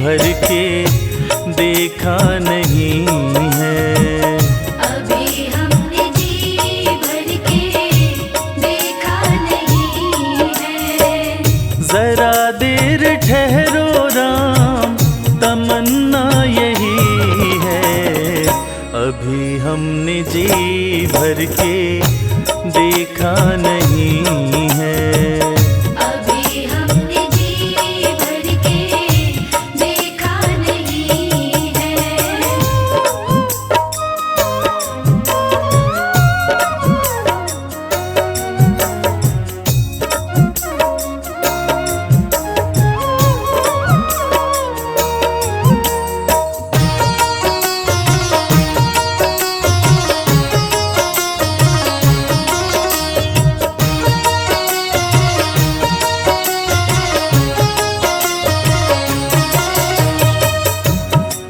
भर के देखा नहीं है। अभी हमने जी भर के देखा नहीं है। जरा देर ठहरो राम, तमन्ना यही है। अभी हमने जी भर के देखा नहीं है। अभी हमने जी भर के देखा नहीं है।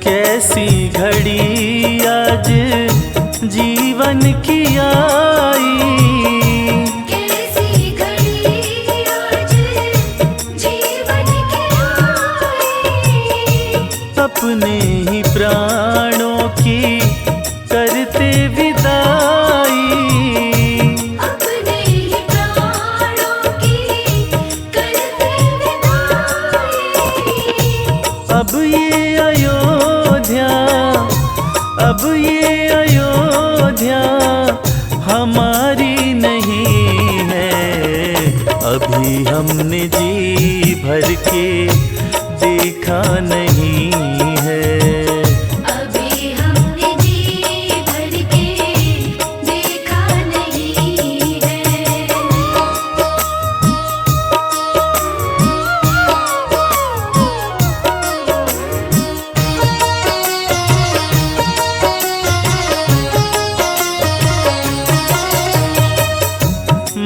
कैसी घड़ी आज जीवन की आई, कैसी घड़ी आज जीवन की आई। अपने ही प्राणों की करते विदाई। अपने ही प्राणों की करते विदाई। अब ये अयोध्या, अब ये अयोध्या हमारी नहीं है। अभी हमने जी भर के देखा नहीं है। अभी हमने जी भर के देखा नहीं है।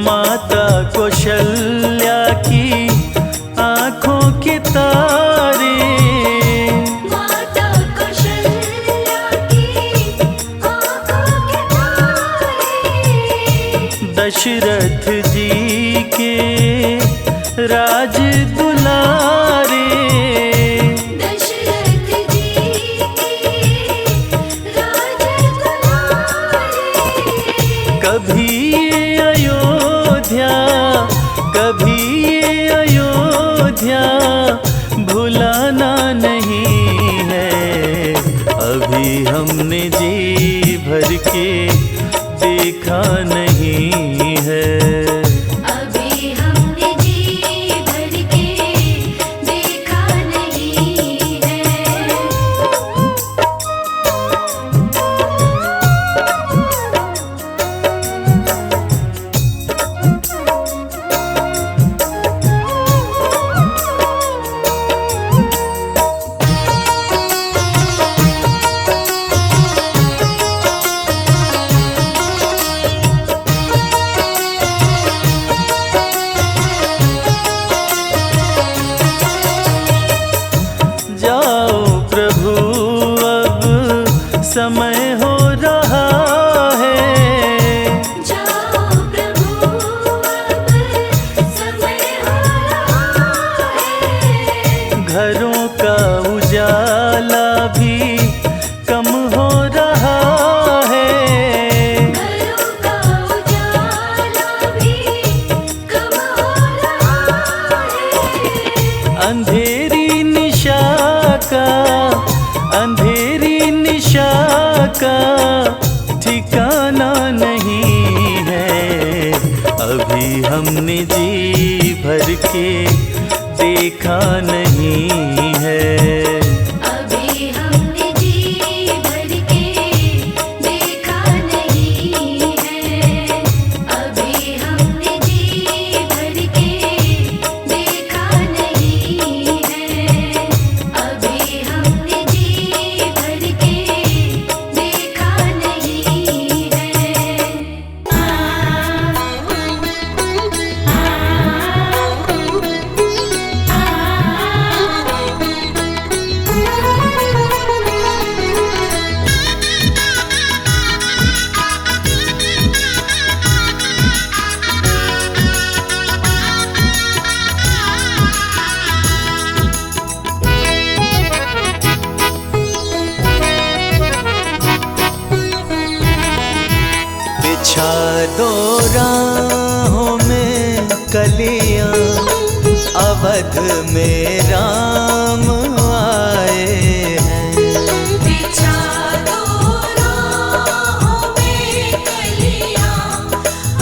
माता कौशल्या की आंखों के तारे, माता कौशल्या की आंखों के तारे। दशरथ जी के राज दुलारे। दशरथ जी के राज दुलारे। कभी ये अयोध्या, कभी ये अयोध्या भुलाना नहीं है। अभी हमने जी भर के देखा नहीं है। अभी हमने जी भर के देखा नहीं है। जाओ प्रभु अब समय हो रहा है। जाओ प्रभु अब समय हो रहा है। घरों का उजाला भी कम हो रहा है। घरों का उजाला भी कम हो रहा है। अंधेरी निशा का, अंधेरी निशा का ठिकाना नहीं है। अभी हमने जी भर के देखा नहीं है। अभी हमने जी भर के देखा नहीं है। अभी हमने जी भर के देखा नहीं है। अभी हमने जी भर के देखा नहीं है। दो राहों में कलियां, अवध में राम आए हैं। बिछा दो राहों में कलियां,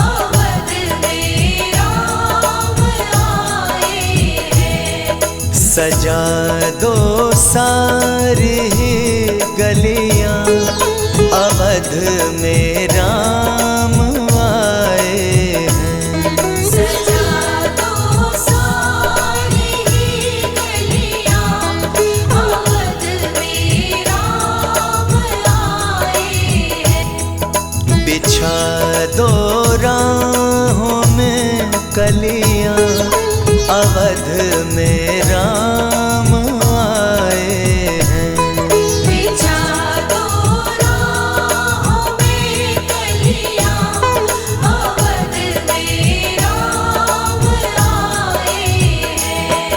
अवध में राम आए हैं। सजा दो सारी गलियां, अवध में राम आए हैं। सजा दो सारी गलियां, अवध में राम आए हैं। बिछा दो राहों में कलियां, अवध में राम आए हैं। बिछा दो राहों में कलियां, अवध में राम आए हैं।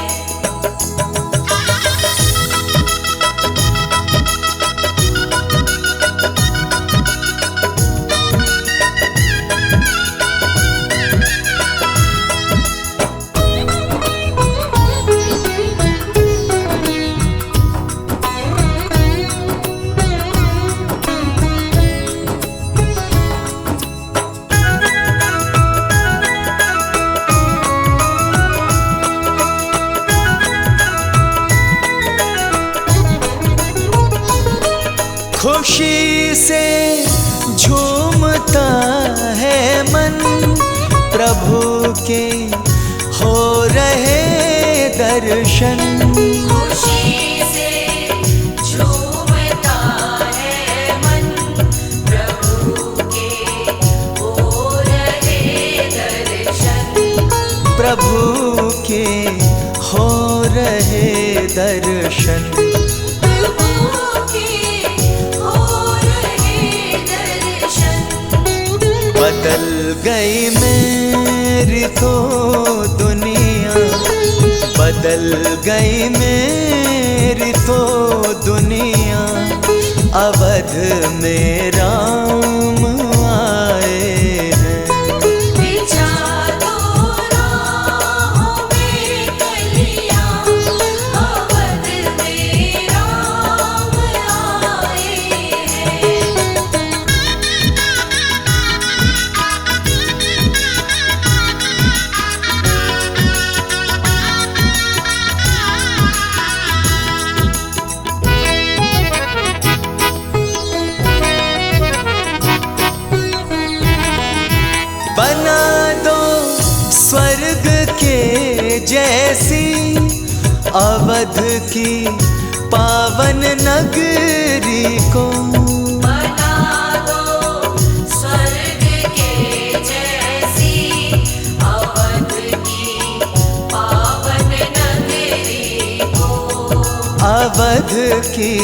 खुशी से झूमता है मन, प्रभु के हो रहे दर्शन। खुशी से झूमता है मन, प्रभु के हो रहे दर्शन। प्रभु के हो रहे दर्शन। बदल गई मेरी तो दुनिया, बदल गई मेरी तो दुनिया, अवध में राम आए हैं। बिछा दो राहों में कलियां, अवध में राम आए हैं। बना दो स्वर्ग के जैसी, अवध की पावन नगरी को। बना दो स्वर्ग के जैसी, अवध की पावन नगरी को। अवध की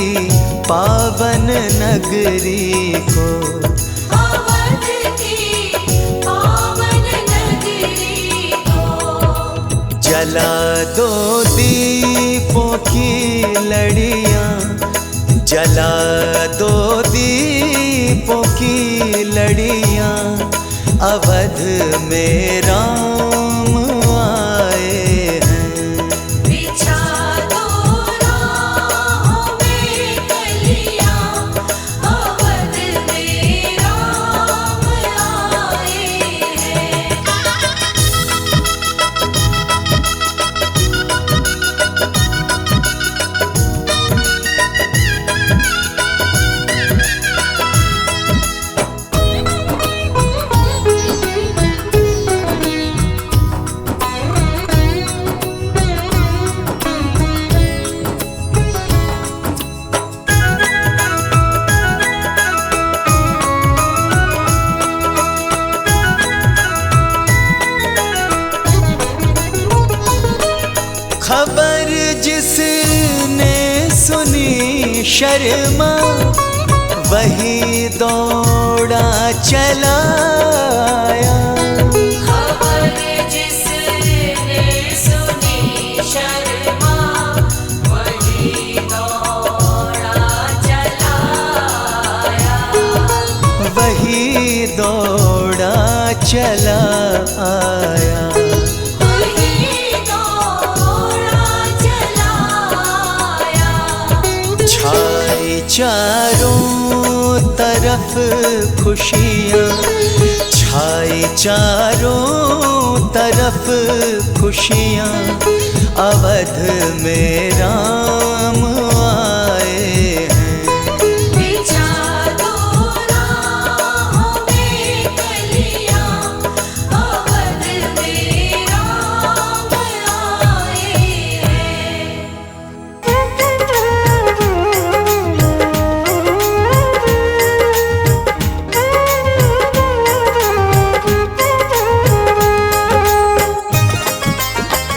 पावन नगरी को। अवध की पावन नगरी को। जला दो दीपों की लड़ियां, जला दो दीपों की लड़ियां, अवध में राम आए हैं। बिछा दो राहों में कलियां, अवध में राम आए हैं। खबर जिसने सुनी शर्मा, वही दौड़ा चला आया। खबर जिसने सुनी शर्मा, वही दौड़ा चला आया। वही दौड़ा चला आया। वही दौड़ा चला आया। छाई चारों तरफ खुशियाँ, छाई चारों तरफ खुशियाँ, अवध में राम आए हैं। बिछा दो राहों में कलियां, अवध में राम आए हैं।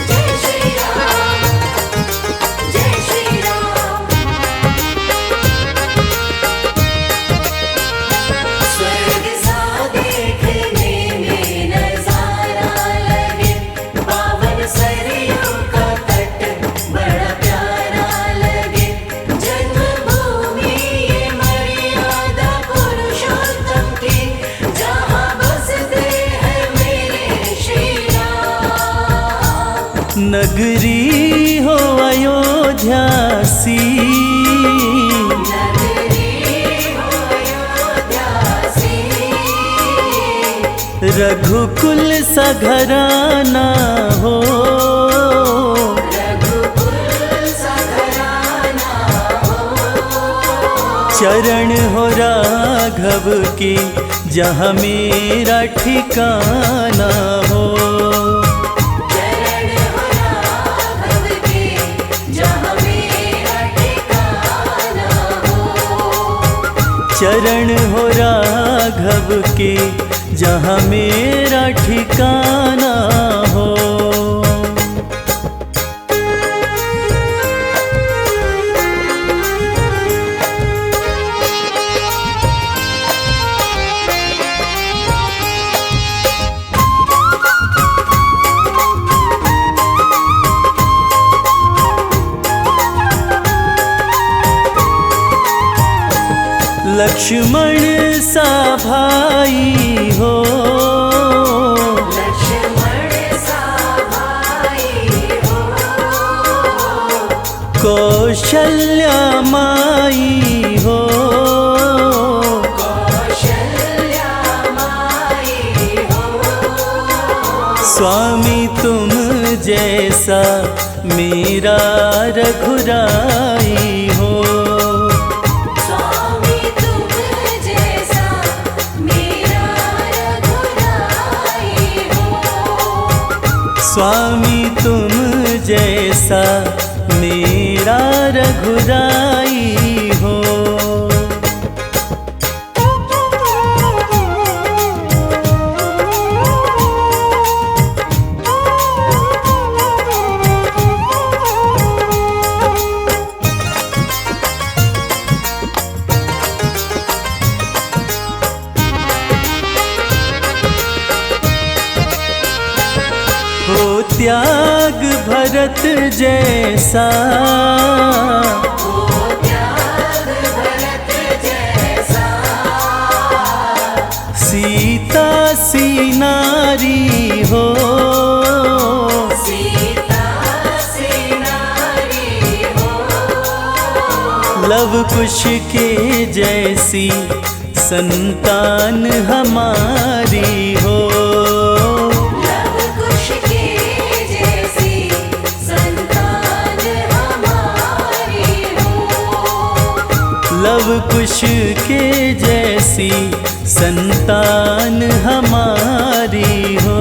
जय श्री राम, जय श्री राम। स्वर्ग सा देखने में नजारा लगे, पावन सरयू का तट बड़ा प्यारा लगे। जन्मभूमि ये मर्यादा पुरुषोत्तम की, जहाँ बसते हैं मेरे श्री राम। नगरी हो अयोध्या सी, नगरी हो अयोध्या सी, रघुकुल सा घराना हो। रघुकुल सा घराना हो। चरण हो राघव के जहाँ मेरा ठिकाना हो। चरण हो राघव के, जहाँ मेरा ठिकाना हो। चरण हो राघव के जहाँ मेरा ठिकाना हो। लक्ष्मण सा भाई हो, लक्ष्मण सा भाई हो। कौशल्या माई हो। कौशल्या माई हो। स्वामी तुम जैसा मेरा रघुराई हो। स्वामी तुम जैसा मेरा रघुराई हो। स्वामी तुम जैसा मेरा रघुराई हो। हो त्याग भरत जैसा, हो त्याग भरत जैसा। सीता सी नारी हो। सीता सी नारी हो। लव कुश के जैसी संतान हमारी हो। लव कुश के जैसी संतान हमारी हो। लव कुश के जैसी संतान हमारी हो।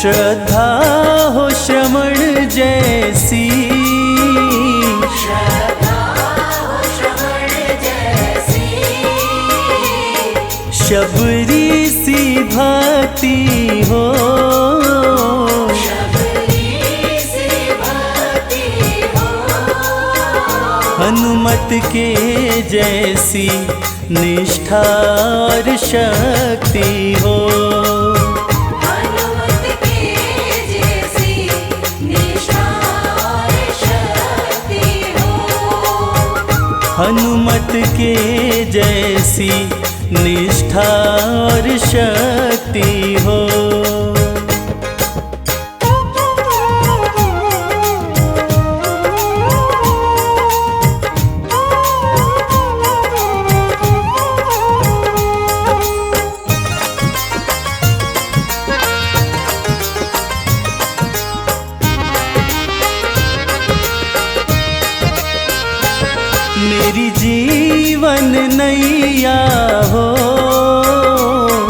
श्रद्धा हो श्रवण जैसी, श्रद्धा हो श्रवण जैसी। शबरी सी भक्ति हो। शबरी सी भक्ति हो। हनुमत के जैसी निष्ठा और शक्ति हो। हनुमत के जैसी निष्ठा और शक्ति हो। हनुमत के जैसी निष्ठा और शक्ति हो। मेरी जीवन नैया हो,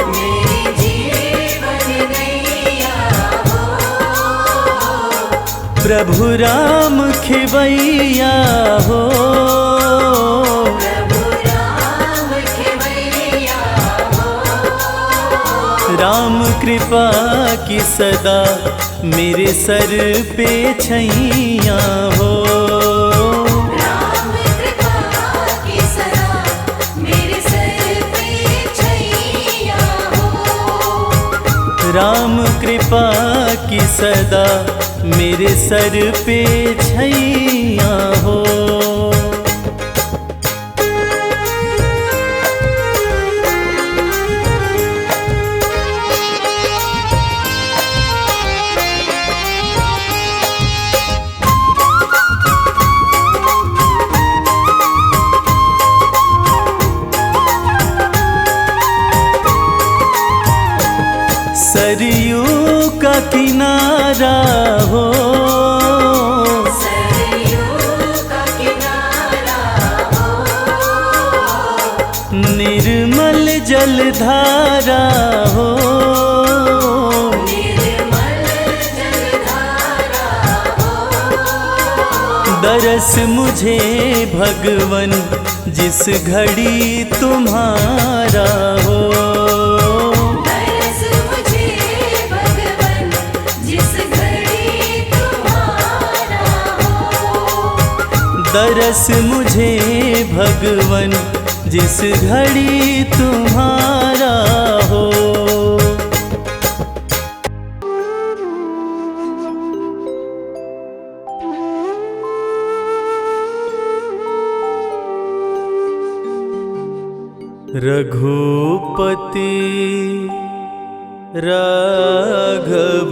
मेरी जीवन नैया हो। प्रभु राम खेवैया हो। प्रभु राम खेवैया हो। राम कृपा की सदा मेरे सर पे छैया हो। राम कृपा की सदा मेरे सर पे छैया हो। सरयू का किनारा हो, सरयू का किनारा हो। निर्मल जलधारा हो। निर्मल जलधारा हो। दरस मुझे भगवन जिस घड़ी तुम्हारा हो। दरस मुझे भगवन जिस घड़ी तुम्हारा हो। रघुपति राघव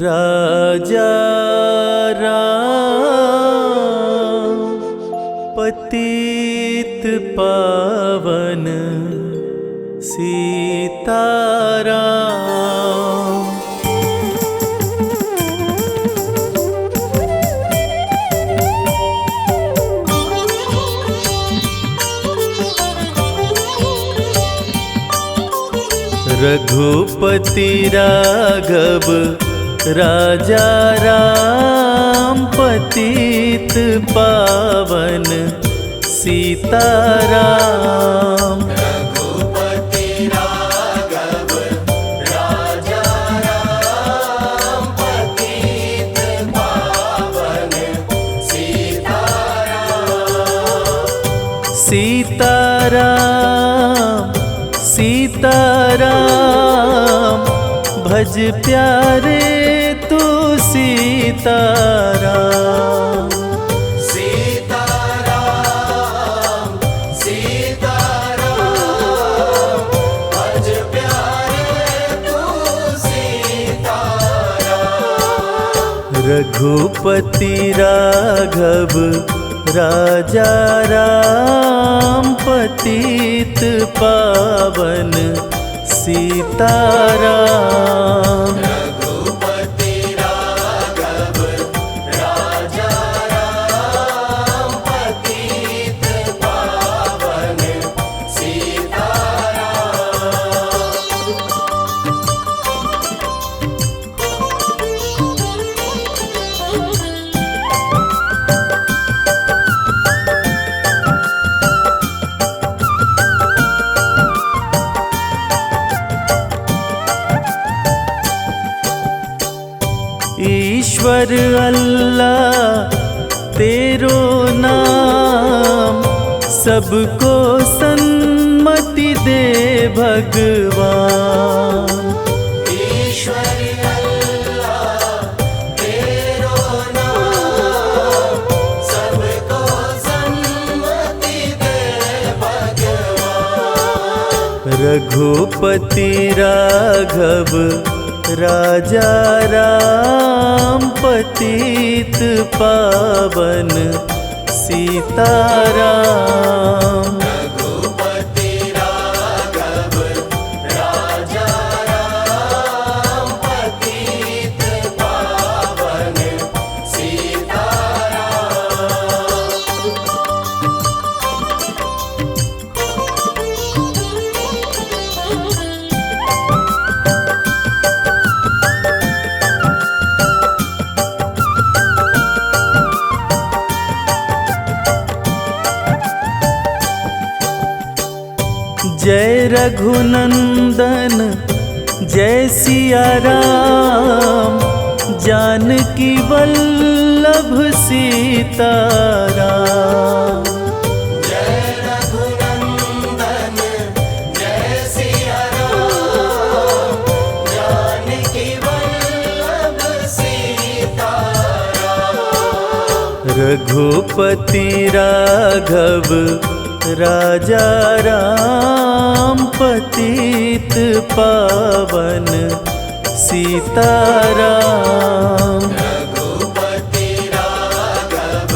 राजा राम, पतित पावन सीताराम। रघुपति राघव राजा राम, पतित पावन सीताराम। रघुपति राघव राजा राम, पतित पावन सीताराम। सीताराम सीताराम, भज प्यारे तू सीताराम। सीताराम सीताराम, भज प्यारे तू सीताराम। रघुपति राघव राजा राम, पतित पावन सीताराम। रघुपति राघव राजा राम, पतित पावन ईश्वर अल्लाह तेरो नाम सबको सन्मति दे भगवान। ईश्वर अल्लाह तेरो नाम सबको सन्मति दे भगवान। रघुपति राघव राजा राम पतित पावन सीताराम। रघुपति राघव राजा राम पतित पावन सीताराम। जय रघुनंदन जय सिया राम, जानकी वल्लभ सीताराम। जय रघुनंदन जय सिया राम, जानकी वल्लभ सीताराम। रघुपति राघव राजा राम पतित पावन सीताराम। रघुपति राघव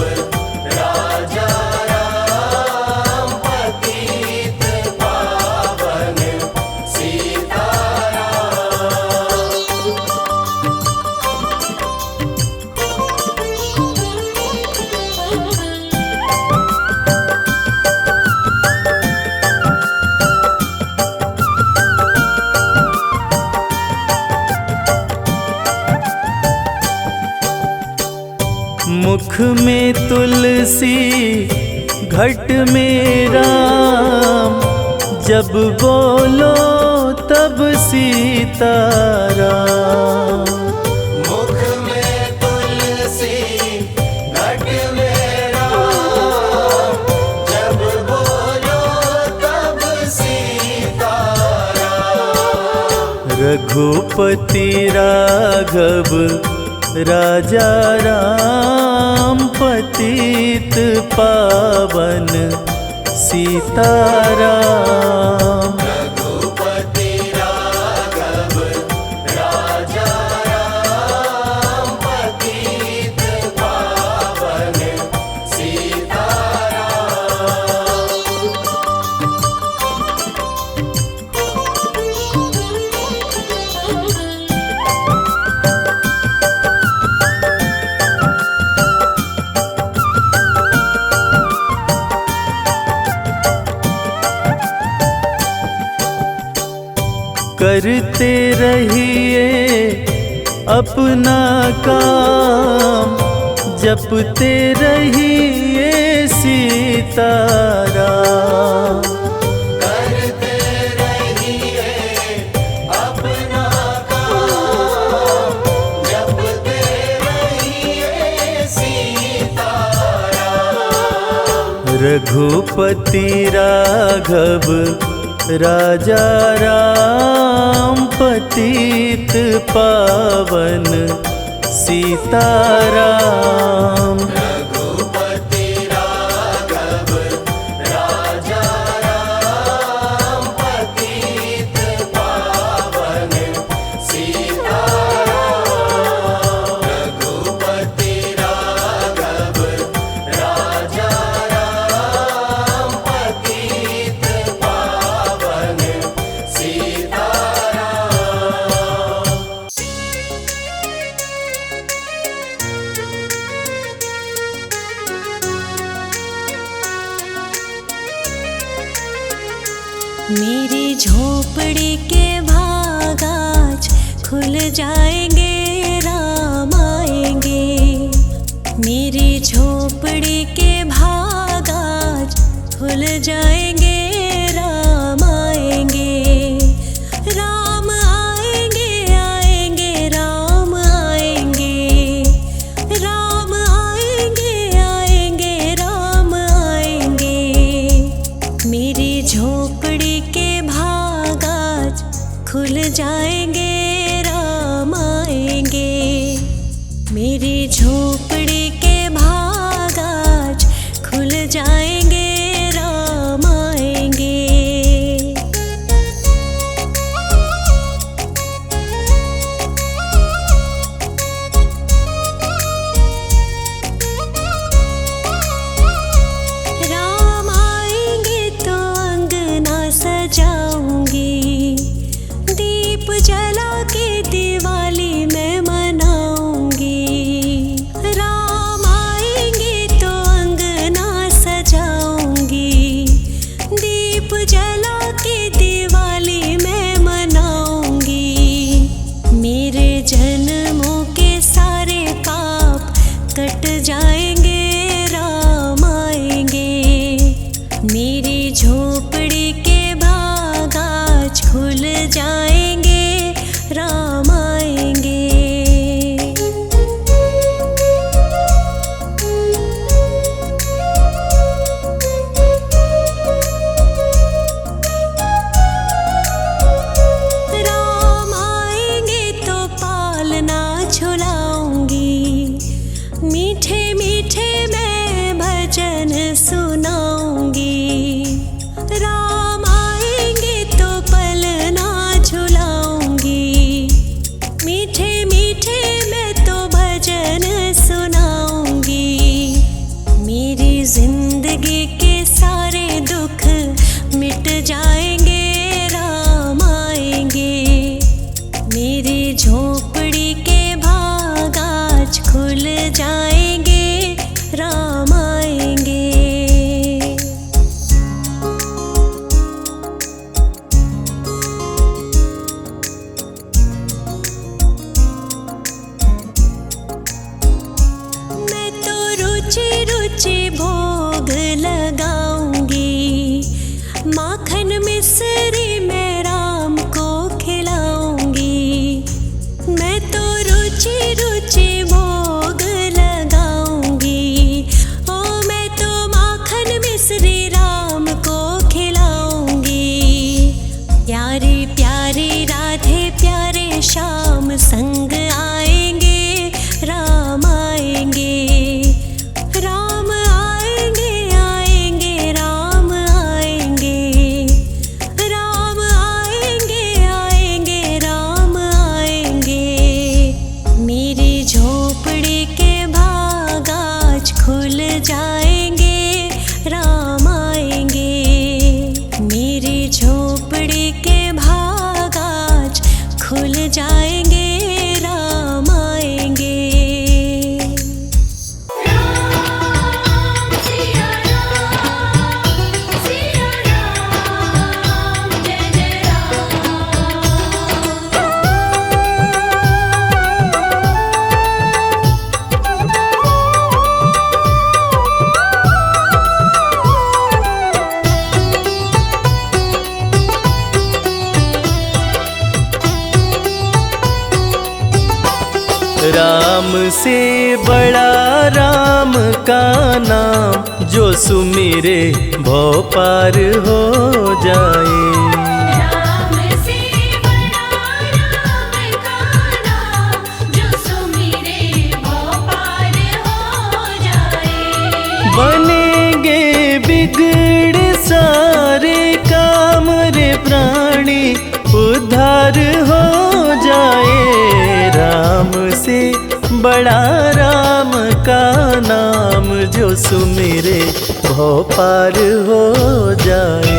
राजा राम पतित पावन सीताराम। मुख में तुलसी घट में राम, जब बोलो तब सीताराम। मुख में तुलसी घट में राम, जब बोलो तब सीताराम। रघुपति राघव राजा राम पतित पावन सीताराम। रघुपति राघव राजा राम पतित पावन सीताराम। करते रहिए अपना काम, जपते रहिए सीताराम। करते रहिए अपना काम, जपते रहिए सीताराम। रघुपति राघव राजा राम पतित पावन सीताराम। रघुपति राघव राजा राम पतित पावन सीताराम। रघुपति राघव राजा राम पतित पावन सीताराम। मेरी झोपड़ी के भाग आज खुल जाएंगे, राम आएंगे। मेरी झोपड़ी के भाग आज खुल जाएंगे, राम आएंगे। राम आएंगे आएंगे राम आएंगे, राम आएंगे राम से बड़ा राम का नाम, जो सुमिरे भव पार हो जाए। राम से बड़ा राम का नाम, जो सुमिरे भव पार हो जाए। बनेंगे बिगड़े सारे काम रे प्राणी, उद्धार हो जाए। राम से बड़ा राम का नाम, जो सुमिरे भव पार हो जाए।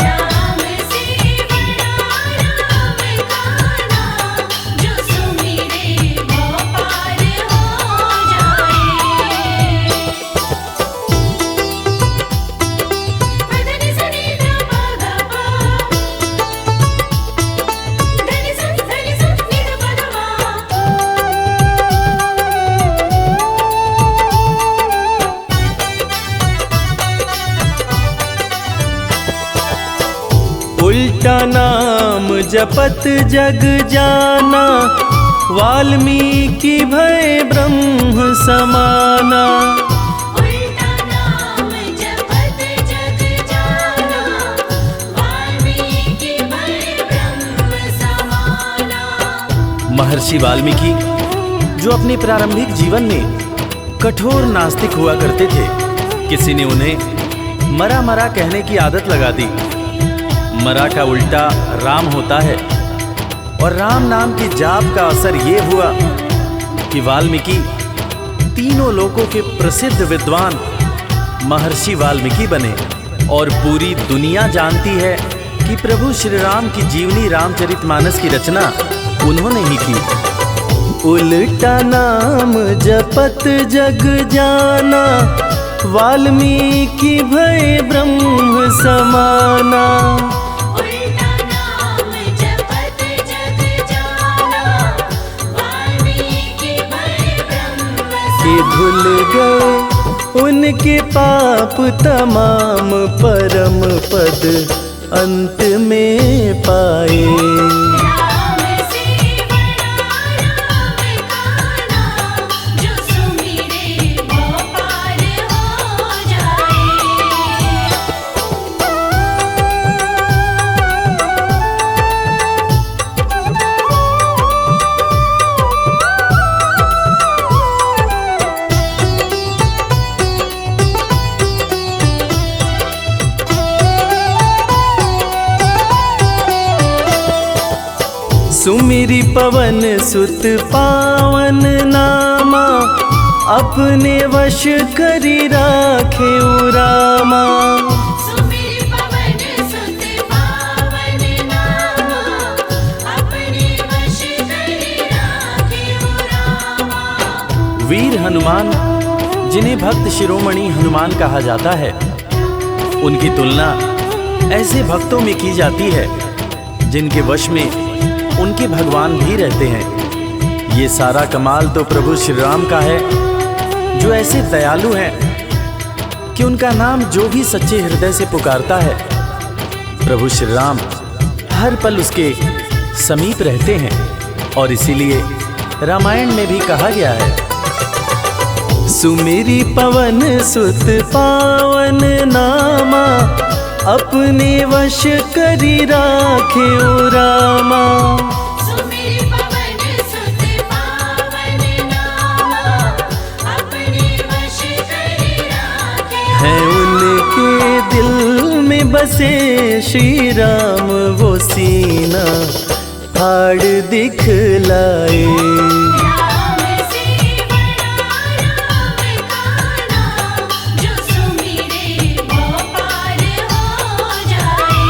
राम से बड़ा राम का नाम, जो सुमिरे भव पार हो जाए। धनि सनि ध प ग प, धनि स नि ध प ध म। उल्टा नाम जपत जग जाना, वाल्मीकि भय ब्रह्म समाना। उल्टा नाम जपत जग जाना, वाल्मीकि भय ब्रह्म समाना। महर्षि वाल्मीकि जो अपने प्रारंभिक जीवन में कठोर नास्तिक हुआ करते थे, किसी ने उन्हें मरा मरा कहने की आदत लगा दी। मरा का उल्टा राम होता है, और राम नाम की जाप का असर ये हुआ कि वाल्मीकि तीनों लोकों के प्रसिद्ध विद्वान महर्षि वाल्मीकि बने। और पूरी दुनिया जानती है कि प्रभु श्री राम की जीवनी रामचरितमानस की रचना उन्होंने ही की। उल्टा नाम जपत जग जाना, वाल्मीकि भय ब्रह्म समाना। उल्टा नाम जपत जग जाना, वाल्मीकि भय ब्रह्म कि धुल गए उनके पाप तमाम, परम पद अंत में पाए। राम से बड़ा राम का नाम, जो सुमिरे भव पार हो जाए। सुमिरी पवन सुत पावन नामा, अपने वश करी राखे रामा। सुमिर पवन सुत पावन नामा, अपने वश करि राखे रामा। वीर हनुमान, जिन्हें भक्त शिरोमणि हनुमान कहा जाता है, उनकी तुलना ऐसे भक्तों में की जाती है जिनके वश में उनके भगवान भी रहते हैं। ये सारा कमाल तो प्रभु श्री राम का है, जो ऐसे दयालु हैं कि उनका नाम जो भी सच्चे हृदय से पुकारता है, प्रभु श्री राम हर पल उसके समीप रहते हैं। और इसीलिए रामायण में भी कहा गया है, सुमिरी पवन सुत पावन नामा, अपने वश करी राखे रामा। सुमिर पवन सुत पावन नामा, अपने वश करि राखे। है उनके दिल में बसे श्री राम, वो सीना फाड़ दिखलाए। राम से बड़ा राम का नाम, जो सुमिरे भव पार हो जाए।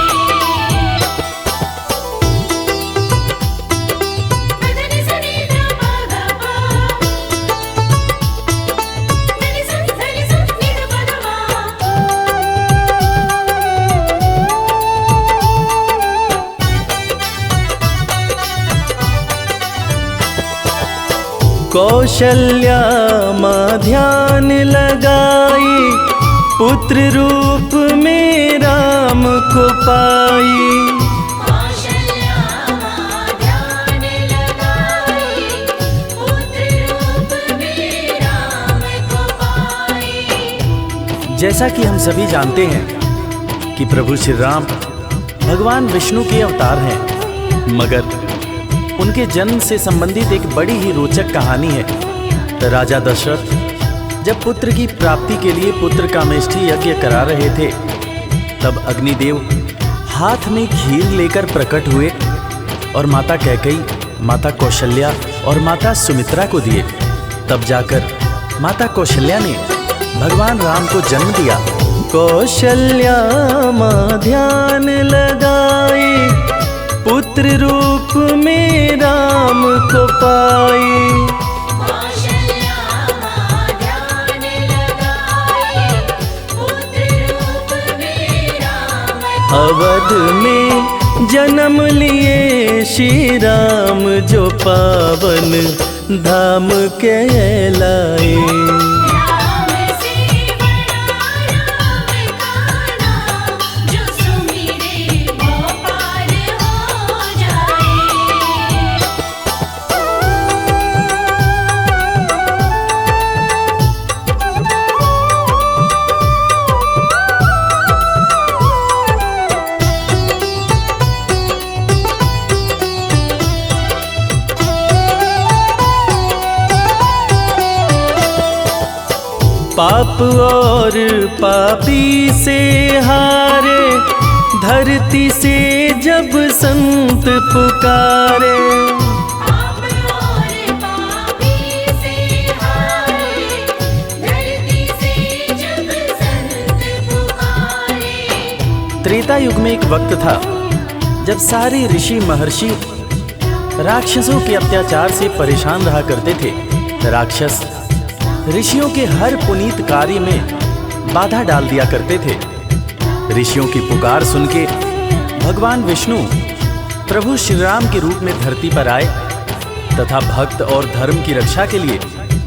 धनि सनि ध प ग प, धनि स नि ध प ध म। कौशल्या माँ ध्यान लगाई, पुत्र रूप में राम को पाई। कौशल्या माँ ध्यान लगाई, पुत्र जैसा कि हम सभी जानते हैं कि प्रभु श्री राम भगवान विष्णु के अवतार हैं, मगर उनके जन्म से संबंधित एक बड़ी ही रोचक कहानी है। राजा दशरथ जब पुत्र की प्राप्ति के लिए पुत्र कामेष्ठी यज्ञ करा रहे थे, तब अग्निदेव हाथ में खीर लेकर प्रकट हुए और माता कैकेयी, माता कौशल्या और माता सुमित्रा को दिए। तब जाकर माता कौशल्या ने भगवान राम को जन्म दिया। कौशल्या माँ ध्यान लगाए, पुत्र रूप में राम को पाए। कौशल्या माँ ध्यान लगाए, पुत्र रूप में राम अवध में जन्म लिए श्री राम, जो पावन धाम कहलाए। राम से बड़ा राम का नाम, जो सुमिरे वो पार हो जाए। पाप और पापी से हारे, धरती से जब संत पुकारे। पाप और पापी से हारे, धरती से जब संत पुकारे। त्रेता युग में एक वक्त था जब सारे ऋषि महर्षि राक्षसों के अत्याचार से परेशान रहा करते थे। राक्षस ऋषियों के हर पुनीत कार्य में बाधा डाल दिया करते थे। ऋषियों की पुकार सुन के भगवान विष्णु प्रभु श्री राम के रूप में धरती पर आए तथा भक्त और धर्म की रक्षा के लिए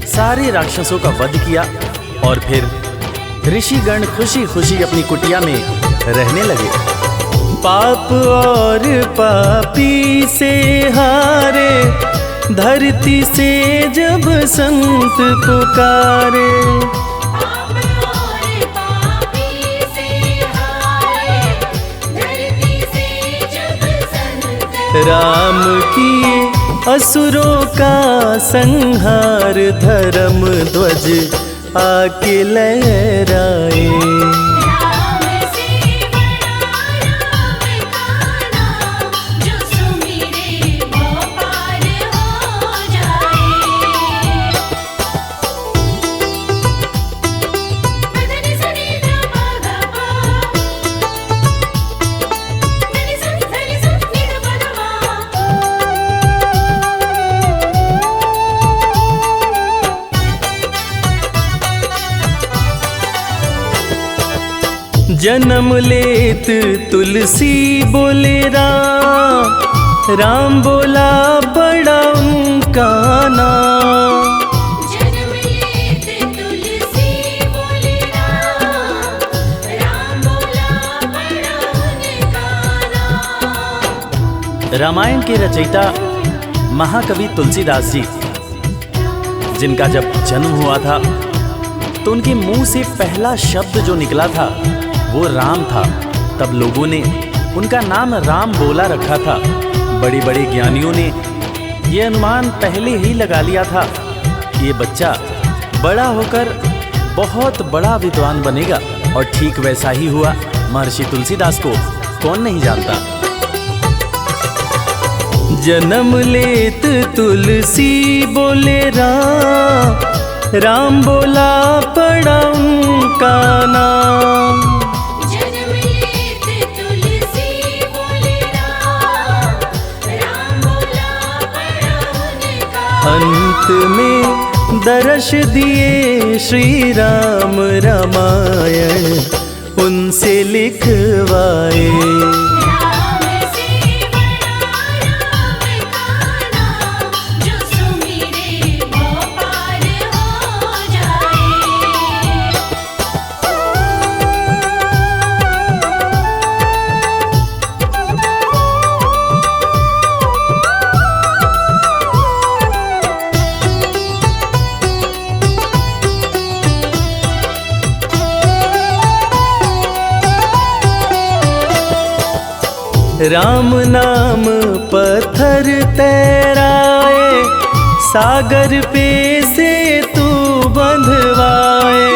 सारे राक्षसों का वध किया और फिर ऋषिगण खुशी खुशी अपनी कुटिया में रहने लगे। पाप और पापी से हारे, धरती से जब संत पुकारे। पाप और पापी से हारे, धरती से जब संत राम किए असुरों का संहार, धर्म ध्वज आके लहराए। राम से बड़ा राम का नाम, जो सुमिरे वो पार हो जाए। मदनि सनि ध प ग प, मदनि सनि नि ध प ग जन्म लेत तुलसी बोले राम, राम बोला बड़ा उनका नाम। जन्म लेत तुलसी बोले राम, राम बोला बड़ा उनका नाम। रामायण के रचयिता महाकवि तुलसीदास जी, जिनका जब जन्म हुआ था तो उनके मुंह से पहला शब्द जो निकला था वो राम था। तब लोगों ने उनका नाम राम बोला रखा था। बड़े बड़े ज्ञानियों ने ये अनुमान पहले ही लगा लिया था कि ये बच्चा बड़ा होकर बहुत बड़ा विद्वान बनेगा, और ठीक वैसा ही हुआ। महर्षि तुलसीदास को कौन नहीं जानता। जन्म लेत तुलसी बोले राम, राम बोला पड़ा उनका नाम। जन्म लेत तुलसी बोले राम, राम बोला बड़ा उनका। अंत में दर्श दिए श्री राम, रामायण उनसे लिखवाए। राम से बड़ा राम का नाम, जो सुमिरे वो पार हो जाए। राम नाम पत्थर तैराए, सागर पे से तू बंधवाए।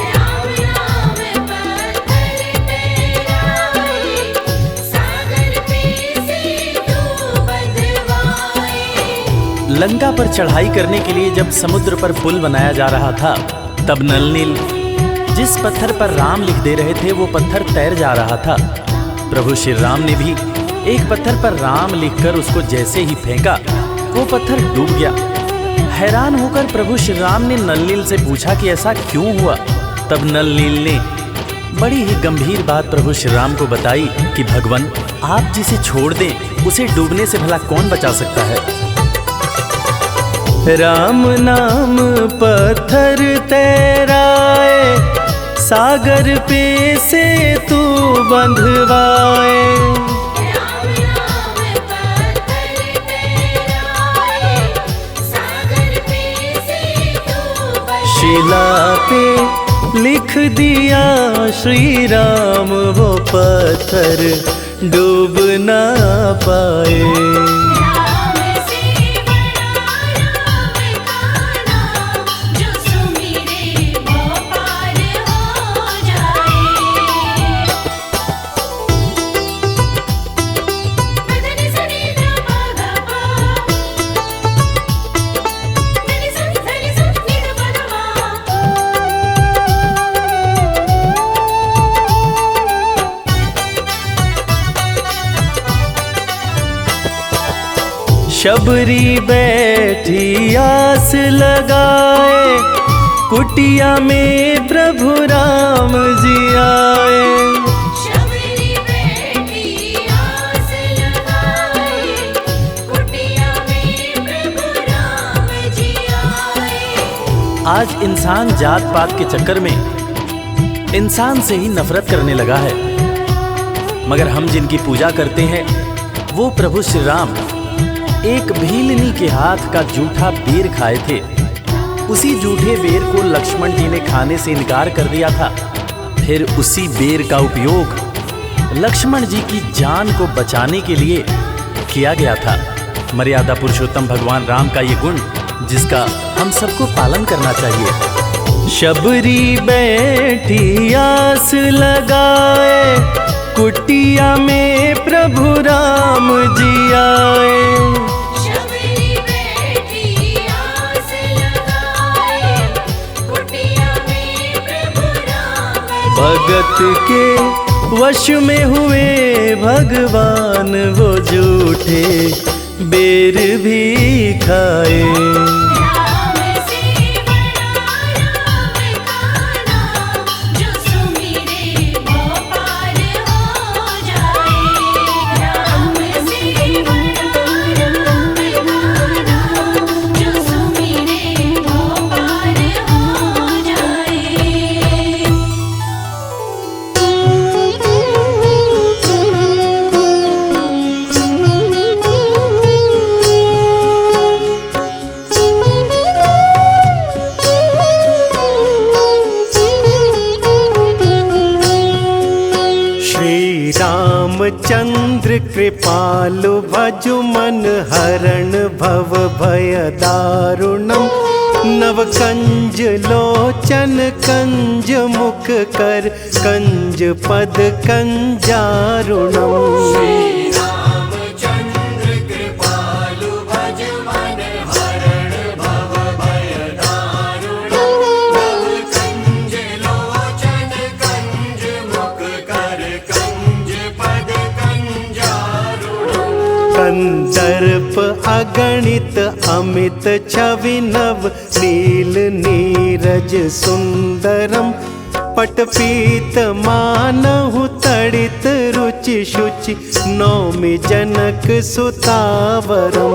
राम नाम पत्थर तैराए, सागर पे से तू बंधवाए। लंका पर चढ़ाई करने के लिए जब समुद्र पर पुल बनाया जा रहा था, तब नल नील जिस पत्थर पर राम लिख दे रहे थे वो पत्थर तैर जा रहा था। प्रभु श्री राम ने भी एक पत्थर पर राम लिखकर उसको जैसे ही फेंका, वो पत्थर डूब गया। हैरान होकर प्रभु श्री राम ने नल नील से पूछा कि ऐसा क्यों हुआ। तब नल नील ने बड़ी ही गंभीर बात प्रभु श्री राम को बताई कि भगवान, आप जिसे छोड़ दें उसे डूबने से भला कौन बचा सकता है। राम नाम पत्थर तैराए, सागर पे से तू बंधवाए। राम नाम पत्थर तैराए, सागर पे से तू बंधवाए। शिला पे लिख दिया श्री राम, वो पत्थर डूब ना पाए। राम से बड़ा राम का नाम, जो सुमिरे वो पार हो जाए। मदनि सनि ध प ग प, मदनि सनि धनि स नि ध प ध म। शबरी बैठी आस लगाए, कुटिया में प्रभु राम जी आए। शबरी बैठी आस लगाए, कुटिया में प्रभु राम जी आए। आज इंसान जात पात के चक्कर में इंसान से ही नफरत करने लगा है, मगर हम जिनकी पूजा करते हैं वो प्रभु श्री राम एक भीलनी के हाथ का जूठा बेर खाए थे। उसी जूठे बेर को लक्ष्मण जी ने खाने से इनकार कर दिया था। फिर उसी बेर का उपयोग लक्ष्मण जी की जान को बचाने के लिए किया गया था। मर्यादा पुरुषोत्तम भगवान राम का ये गुण जिसका हम सबको पालन करना चाहिए। शबरी बैठी आस लगाए, कुटिया में प्रभु राम जी आए। शबरी बैठी आस लगाए, कुटिया में प्रभु राम जी भगत के वश में हुए भगवान, वो झूठे बेर भी खाए। राम से बड़ा राम का नाम, जो सुमिरे वो पार हो जाए। राम से बड़ा राम का नाम, जो सुमिरे वो पार हो जाए। श्री रामचंद्र कृपालु भजु मन हरण भव भय दारुणम। नव कंज लोचन कंज मुख कर कंज पद कंजारुणम। कंदर्प अगणित अमित छवि नव नील नीरज सुंदरम। पटपीत मानहु तड़ित रुचि शुचि नौमि जनक सुतावरम।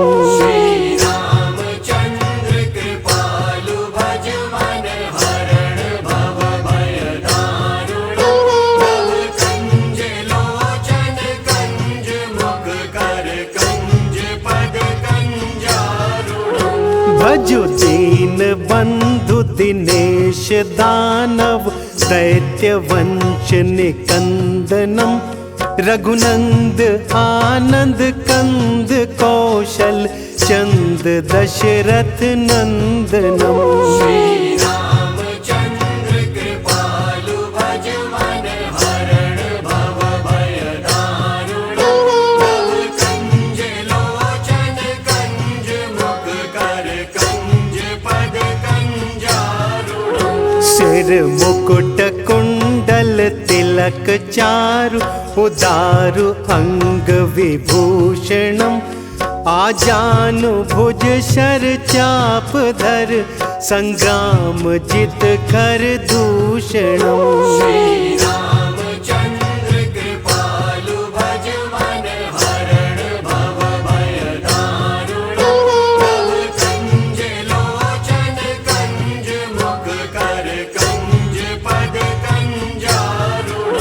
भजु दीन बंधु दिनेश दानव दैत्य वंश निकंदनम। रघुनंद आनंद कंद कौशल चंद दशरथ नंदनम। रामचंद्र कृपालु भज मन हरण भव भय दारुण कंज लोचन कंज मुख कर कंज पद कंजारुण। सिर मुकुट कुंडल तिलक चारु उदारु अंग विभूषणम। आजानु भुज शर चाप धर संग्राम जित कर दूषणम। रामचंद्र कृपालु भज मन हरण भव भय दारुण कंज लोचन कंज मुख कर कंज पद कंजारुण।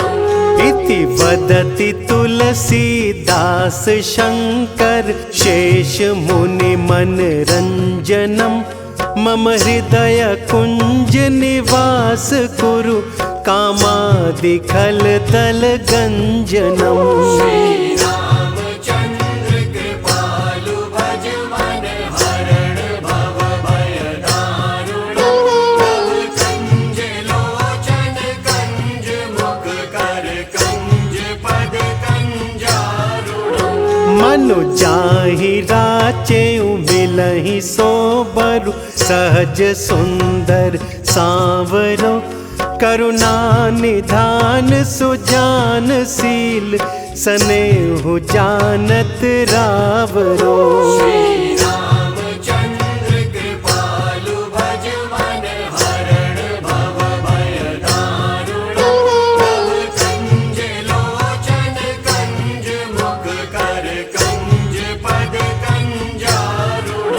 इति वदति तुलसीदास शंकर शेष मुनि मनरंजनम। मम हृदय कुंज निवास कुरु कामादि खल तल गंजनम। रामचंद्र कृपालु भज मन हरण भव भय दारुण कंज लोचन कंज मुख कर कंज पद कंजारुण। मनु जाहि राचेउ मिलहि सोबरु सहज सुंदर सांवरो। करुणा निधान सुजान शील सनेहु जानत रावरो। रामचंद्र कृपालु भज मन हरण भव भय दारुण कंज लोचन कंज मुख कर कंज पद कंजारुण।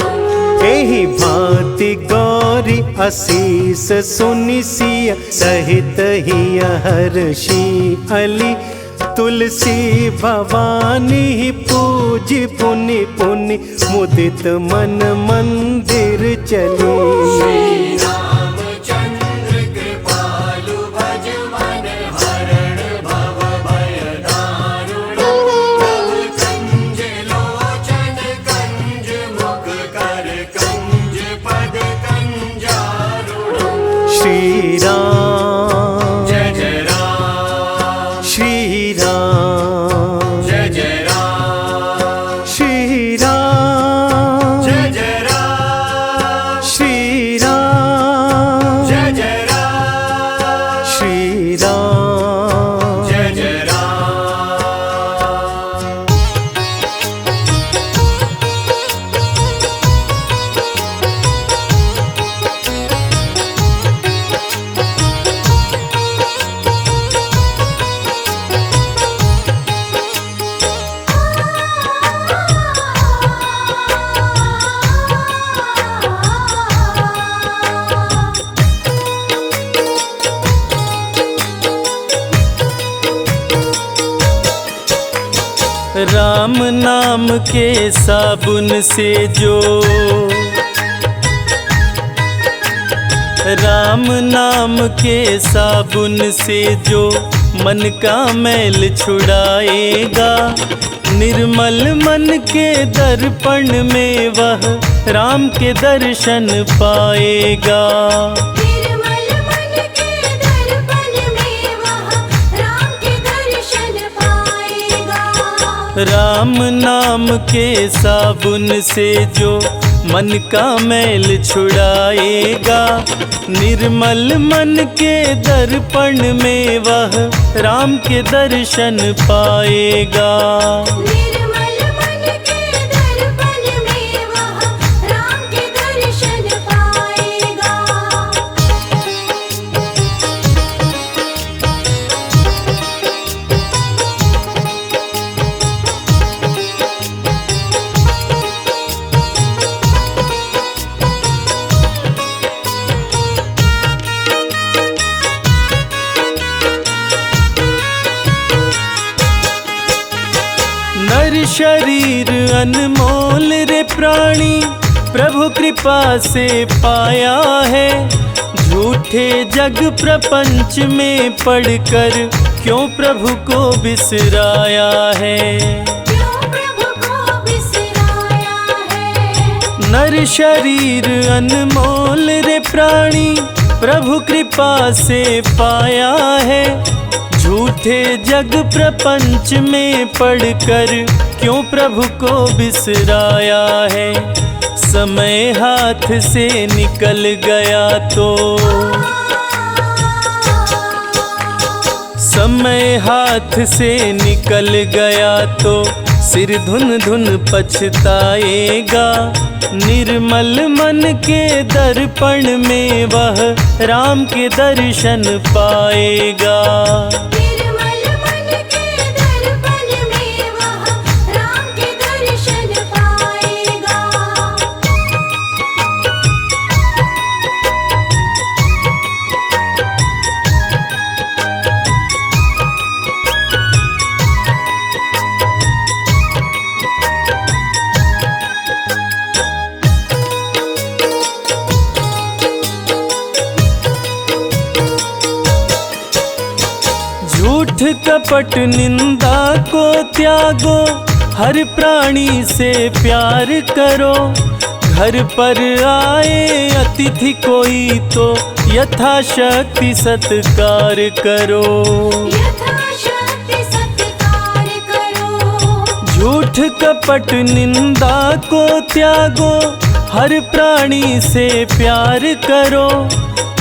एहि भांति गौरी असीस सुनि सिय सहित हिय हर्षि अली। तुलसी भवानी पूजि पुनि पुनि मुदित मन मंदिर चली। रामचंद्र कृपालु भज मन हरण भव भय दारुण कंज लोचन कंज मुख कर कंज पद कंजारुण। श्री राम जय जय राम श्री राम जय जय राम श्री राम जय जय राम श्री राम जय जय राम श्री राम जय जय राम। राम नाम के साबुन से जो राम नाम के साबुन से जो मन का मैल छुड़ाएगा। निर्मल मन के दर्पण में वह राम के दर्शन पाएगा। निर्मल मन के दर्पण में वह राम के दर्शन पाएगा। राम नाम के साबुन से जो मन का मैल छुड़ाएगा। निर्मल मन के दर्पण में वह राम के दर्शन पाएगा। निर्मल मन के दर्पण में वह राम के दर्शन पाएगा। नर शरीर अनमोल रे प्राणी प्रभु कृपा से पाया है। झूठे जग प्रपंच में पढ़कर क्यों प्रभु को बिसराया है। क्यों प्रभु को बिसराया है। नर शरीर अनमोल रे प्राणी प्रभु कृपा से पाया है। झूठे जग प्रपंच में पढ़कर क्यों प्रभु को बिसराया है। समय हाथ से निकल गया तो समय हाथ से निकल गया तो सिर धुन धुन पछताएगा। निर्मल मन के दर्पण में वह राम के दर्शन पाएगा। निर्मल मन के दर्पण में वह राम के दर्शन पाएगा। झूठ कपट निंदा को त्यागो, हर प्राणी से प्यार करो। घर पर आए अतिथि कोई तो यथाशक्ति सत्कार करो। यथाशक्ति सत्कार करो। झूठ कपट निंदा को त्यागो, हर प्राणी से प्यार करो।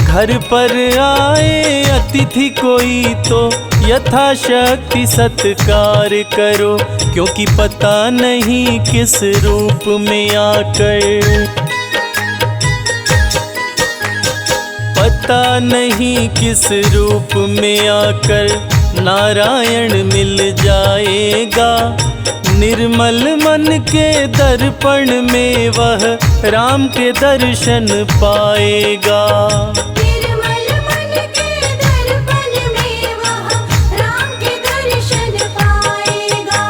घर पर आए अतिथि कोई तो यथाशक्ति सत्कार करो। क्योंकि पता नहीं किस रूप में आकर, पता नहीं किस रूप में आकर नारायण मिल जाएगा। निर्मल मन के दर्पण में वह राम के दर्शन पाएगा। निर्मल मन के दर्पण में वह राम के दर्शन पाएगा।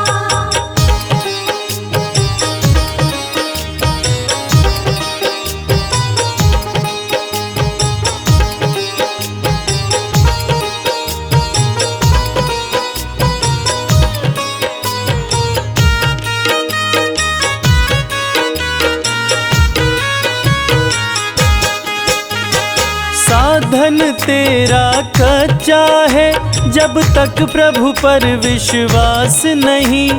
साधन तेरा कच्चा है, जब तक प्रभु पर विश्वास नहीं।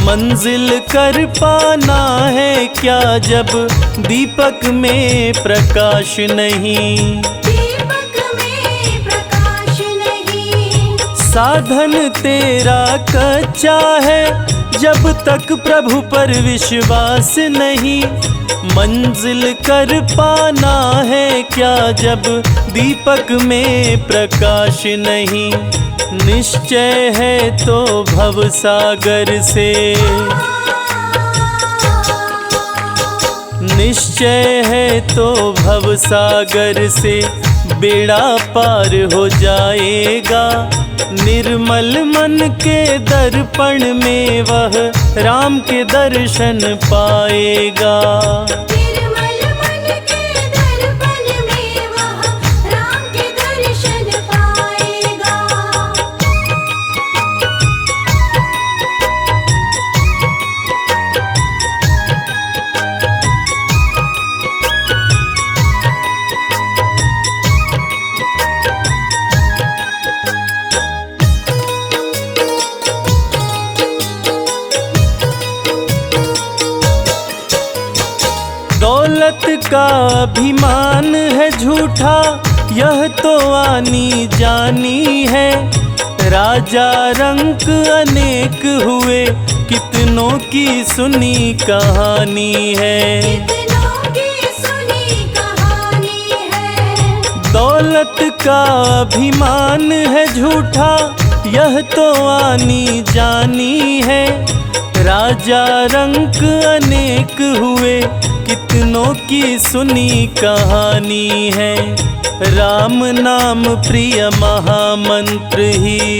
मंजिल कर पाना है क्या जब दीपक में प्रकाश नहीं। दीपक में प्रकाश नहीं। साधन तेरा कच्चा है, जब तक प्रभु पर विश्वास नहीं। मंजिल कर पाना है क्या जब दीपक में प्रकाश नहीं। निश्चय है तो भव सागर से, निश्चय है तो भव सागर से बेड़ा पार हो जाएगा। निर्मल मन के दर्पण में वह राम के दर्शन पाएगा। निर्मल मन के दर्पण में वह राम के दर्शन पाएगा। दौलत का अभिमान है झूठा, यह तो आनी जानी है। राजा रंक अनेक हुए, कितनों की सुनी कहानी है। कितनों की सुनी कहानी है। दौलत का अभिमान है झूठा, यह तो आनी जानी है। राजा रंक अनेक हुए, कितनों की सुनी कहानी है। राम नाम प्रिय महामंत्र ही,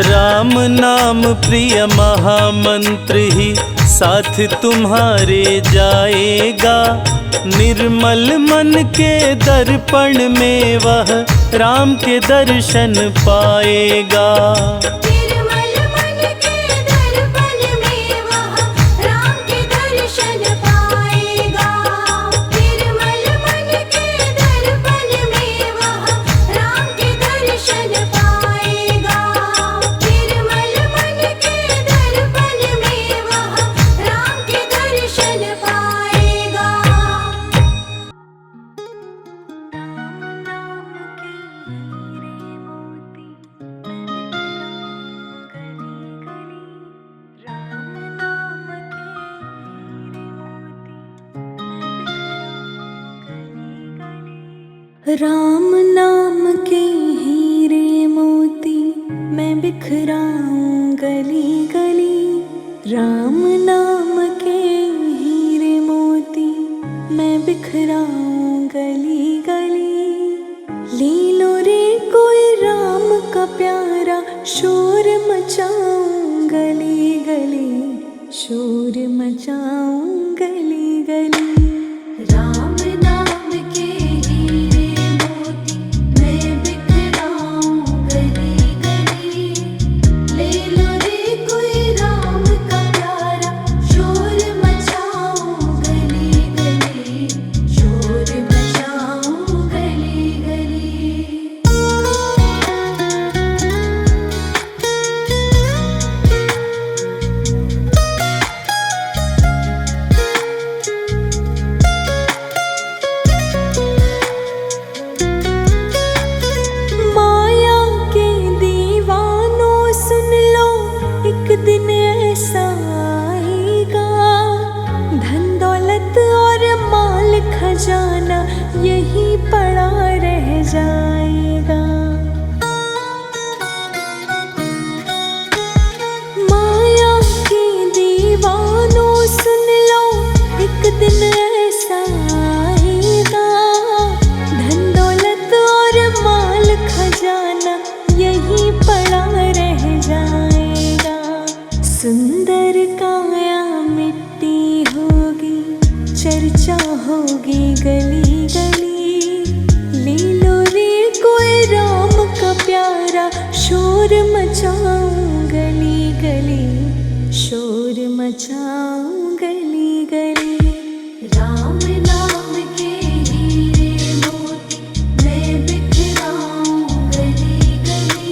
राम नाम प्रिय महामंत्र ही साथ तुम्हारे जाएगा। निर्मल मन के दर्पण में वह राम के दर्शन पाएगा। निर्मल मन के दर्पण में वह राम के दर्शन पाएगा। निर्मल मन के दर्पण में वह राम के दर्शन पाएगा। निर्मल मन के दर्पण में वह राम के दर्शन पाएगा। राम नाम के हीरे मोती मैं बिखराऊं गली गली। राम नाम के हीरे मोती मैं बिखराऊं गली गली। ले लो रे कोई राम का प्यारा शोर मचाऊं गली गली। शोर मचाऊं गली गली। राम नाम के हीरे मोती मैं बिखराऊं गली गली। ले लो रे कोई राम का प्यारा शोर मचाऊं गली गली। शोर मचाऊं गली गली। माया के दीवानों सुन लो एक दिन ऐसा आएगा। धन दौलत और माल खजाना यही पड़ा रह जाएगा। माया के दीवानों सुन लो एक दिन ऐसा आएगा। धन दौलत और माल खजाना यही पड़ा रह जाएगा। सुंदर काया मिट्टी होगी चर्चा होगी गली गली। ले लो रे कोई राम का प्यारा शोर मचाऊं गली गली। शोर मचाऊं गली गली। राम नाम के हीरे मोती मैं बिखराऊं गली गली।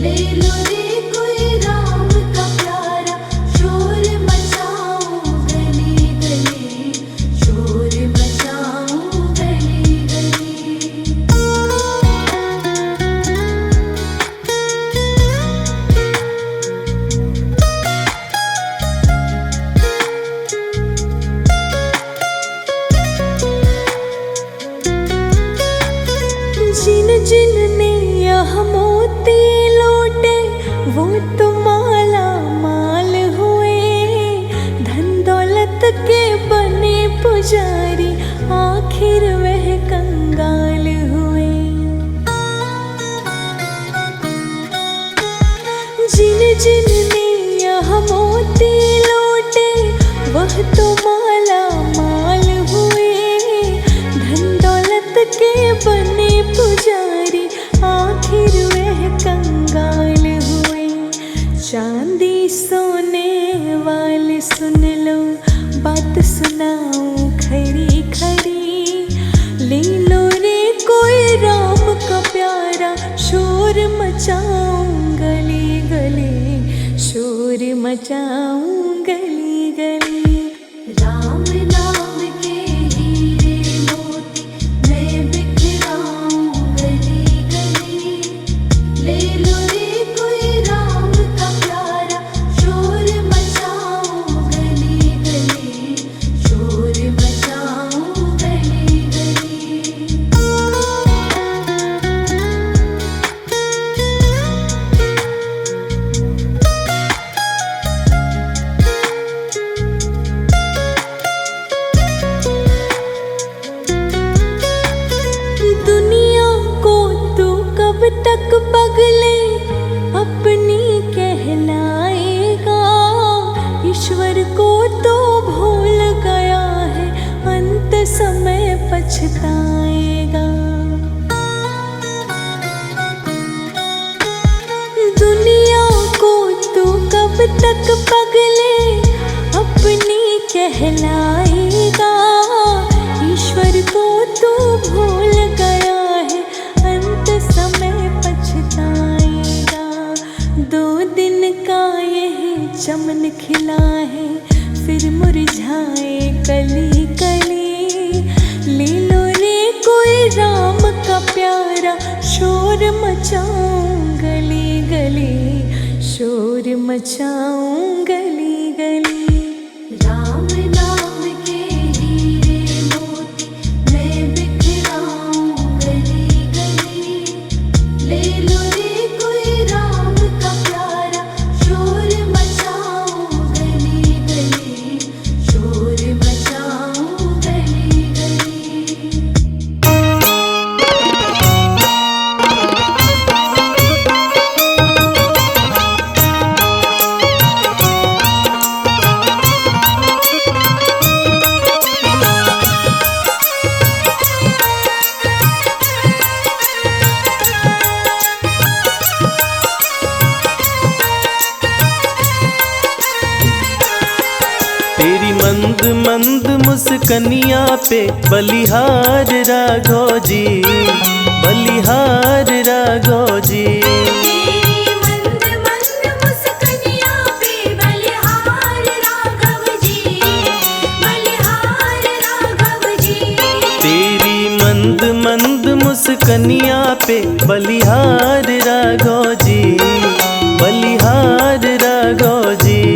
ले लो रे कोई राम का प्यारा शोर मचाऊं गली गली। शोर मचाऊं गली गली। जिन जिन ने यह मोती लूटे वो तो माला माल हुए। धन दौलत के बने पुजारी आखिर वह कंगाल हुए। जिन जिन ने यह मोती लूटे वह तो माला माल हुए। धन दौलत के बने पुजारी आखिर वह कंगाल हुए। चांदी सोने वाले सुन लो बात सुनाऊं खरी खरी। ले लो रे कोई राम का प्यारा शोर मचाऊं गली गली। शोर मचाऊं गली गली। राम नाम के हीरे मोती मैं बिखराऊं गली गली। ले लो रे कोई राम का प्यारा शोर मचाऊं गली गली। शोर मचाऊं गली गली। समय पछताएगा। दुनिया को तू कब तक पगले अपनी कहलाएगा। ईश्वर को तू भूल गया है, अंत समय पछताएगा। 2 दिन का यही चमन खिला है, फिर मुरझाए कली कली। ले लो रे कोई राम का प्यारा, शोर मचाऊं गली गली, शोर मचाऊं गली गली। राम नाम के हीरे मोती मैं बिखराऊं गली गली। ले लो रे कोई राम का प्यारा, शोर मचाऊं गली गली, शोर मचाऊं गली गली। तेरी मंद मंद मुस्कनिया पे बलिहार राघव जी, बलिहार राघव जी। तेरी मंद मंद मुस्कनिया पे बलिहार राघव जी, बलिहार राघव जी। तेरी मंद मंद मुस्कनिया पे बलिहार राघव जी, बलिहार राघव जी।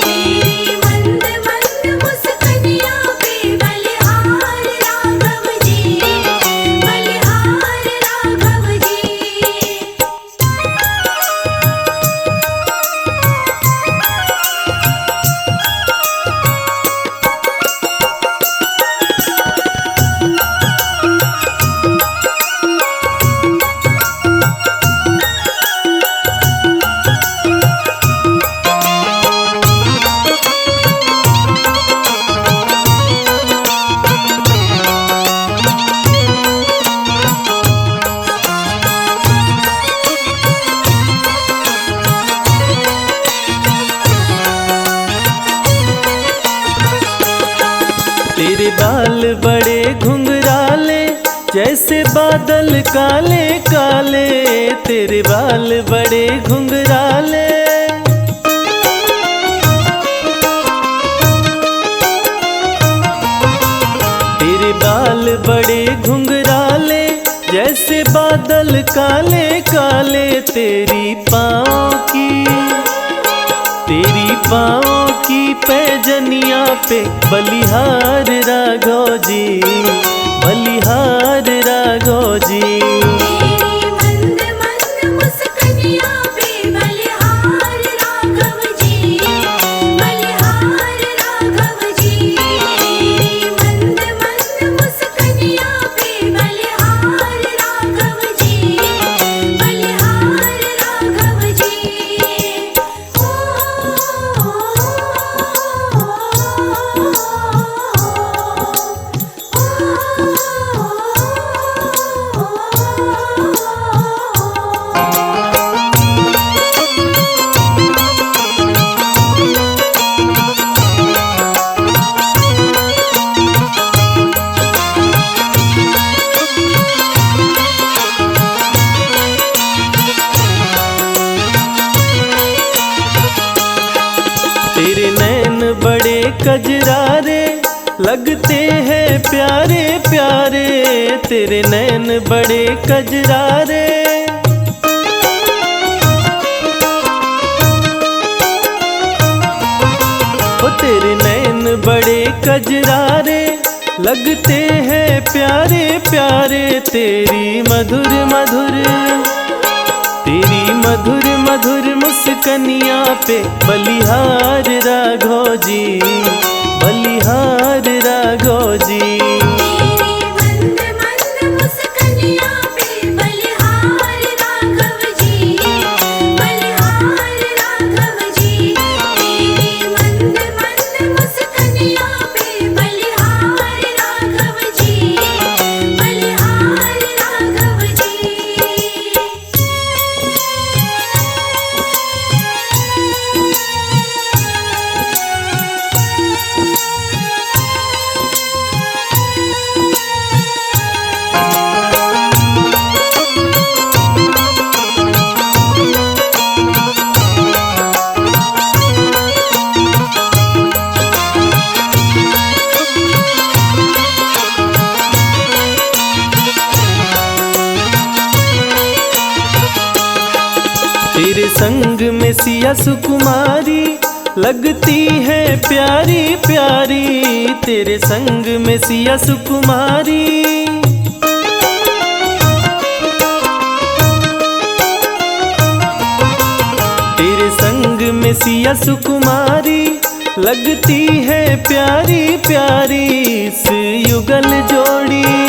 तेरी मंद मंद मुस्कनिया पे बलिहार राघव जी, बलिहार राघव जी। तेरे बाल बड़े घुंघराले जैसे बादल काले काले, तेरे बाल बड़े घुंघराले। तेरे बाल बड़े घुंघराले जैसे बादल काले काले। तेरी पाँव की पैजनिया पे बलिहार राघव जी, बलिहार राघव जी। तेरी मंद मंद मुस्कनिया पे बलिहार राघव जी, बलिहार राघव जी। तेरी मंद मंद मुस्कनिया पे बलिहार राघव जी, बलिहार राघव जी। तेरे नैन बड़े कजरारे लगते हैं प्यारे प्यारे। तेरे नैन बड़े कजरारे। ओ तेरे नैन बड़े कजरारे लगते हैं प्यारे प्यारे। तेरी मधुर मधुर मुस्कनिया पे बलिहार राघव जी, बलिहार राघव जी। तेरी मंद मंद मुस्कनिया पे बलिहार राघव जी, बलिहार राघव जी। तेरी मंद मंद मुस्कनिया पे बलिहार राघव संग में सिया सुकुमारी लगती है प्यारी प्यारी, तेरे संग में सिया सुकुमारी। तेरे संग में सिया सुकुमारी लगती है प्यारी प्यारी, इस युगल जोड़ी